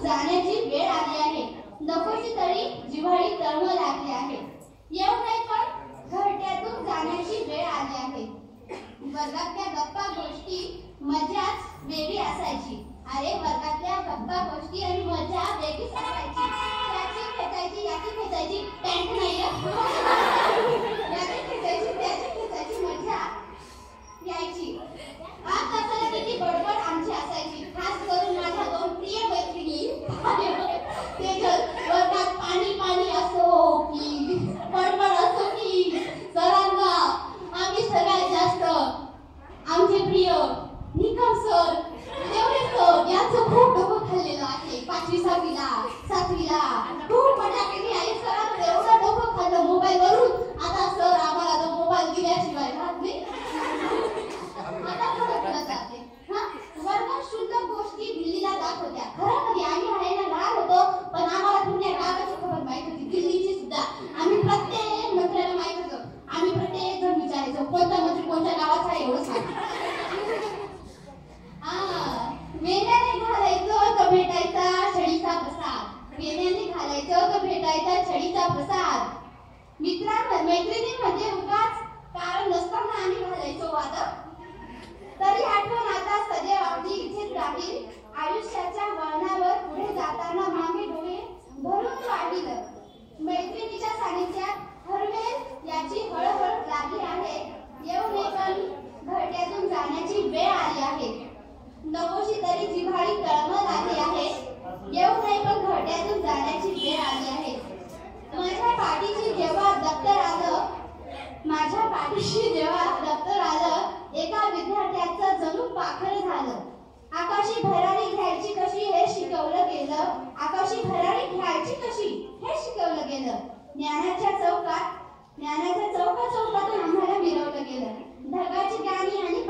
जाण्याची वेळ आली आहे. नकोशी तरी जिव्हाळी तळमळ लागली आहे. येऊ नये पण घरट्यातून जाण्याची वेळ आली आहे. वर्गातल्या गप्पा गोष्टी मजाच वेगळी असायची. अरे वर्गातल्या गप्पा गोष्टी आणि मजा वेगळीच असायची. याची खेचायची याची खेचायची पॅन्ट नाही याची खेचायची त्याची खेचायची मजा यायची. आज तासाला किती बडबड आमची असायची. खास करून माझ्या दोन प्रिय मैत्रिणी तेजल. वर्गात पाणी पाणी असो की बडबड असो की सरांना आम्ही सगळ्यात जास्त आमचे प्रिय निकम सर देवरे सर यांचं खूप डोकं खाल्लेलं आहे. 5वी 6वी ला 7वी ला खूप मजा केली आहे. सरांचं एवढं डोकं खाल्लं मोबाईल वरून. आता सर आम्हाला तो मोबाईल दिल्याशिवाय राहत नाही. आता थोडं जाते वर्गात शुद्ध गोष्टी दिल्लीला जात होत्या. घरामध्ये आम्ही राहायला लहान होतो पण आम्हाला पुण्या गावाची खबर माहित होती. दिल्लीची सुद्धा आम्ही प्रत्येक मंत्र्याला माहित होतो. आम्ही प्रत्येक जण विचारायचो कोणता मंत्री कोणत्या गावाचा आहे एवढं सांग. वेण्याने घालायचो तो भेटायचा छडीचा प्रसाद. वेण्याने घालायचो तो भेटायचा छडीचा प्रसाद. मैत्रिणींमध्ये उगाच कारण नसताना आम्ही घालायचो वादक. तरी आठवण आता सदैव आपली इथेच राहील. आयुष्याच्या वळणावर पुढे जाताना मागे डोळे भरून वाढील. मैत्रिणीच्या सानिध्यात हरवेल याची हळहळ लागली आहे. येऊ नये पण घरट्यातून जाण्याची वेळ आली आहे. नकोशी तरी जिव्हाळी तळमळ लागली आहे. येऊ नये पण घरट्यातून जाण्याची वेळ आली आहे. माझ्या पाठीशी जेव्हा दप्तर आलं एका विद्यार्थ्याचं जणू पाखर झालं. आकाशी भरारी घ्यायची कशी हे शिकवलं गेलं. आकाशी भरारी घ्यायची कशी हे शिकवलं गेलं. ज्ञानाच्या चौकातून आम्हाला मिरवलं गेलं. ढगाची गाणी आणि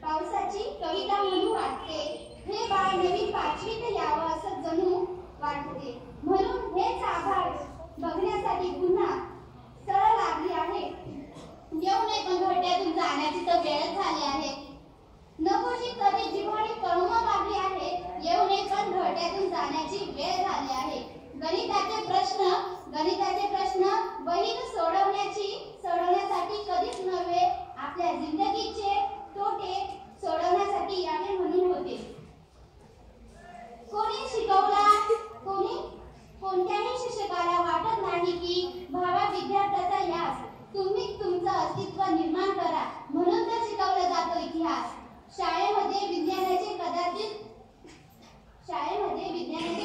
पावसाची कविता म्हणू वाटते. हे बाळ नवीन 5वीत यावं असं जणू वाटते. म्हणून हेच आभाळ बघण्यासाठी पुन्हा सळ लागली आहे. येऊ नये पण घरट्यातून जाण्याची तर वेळच झाली आहे. नकोशी तरी जिव्हाळी तळमळ लागली आहे. येऊ नये पण घरट्यातून जाण्याची वेळ झाली आहे. गणिताचे प्रश्न वहीत सोडवण्यासाठी कधीच नव्हे. आपल्या जिंदगीचे तोटे सोडवण्यासाठी यावे म्हणून होते. कोणत्याही शिक्षकाला वाटत नाही की भावा विद्यार्थ्याचा यास तुम्ही तुमचं अस्तित्व निर्माण करा म्हणून तर शिकवला जातो इतिहास. शाळेमध्ये विज्ञानाचे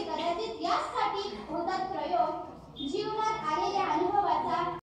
कदाचित यासाठी होतात प्रयोग.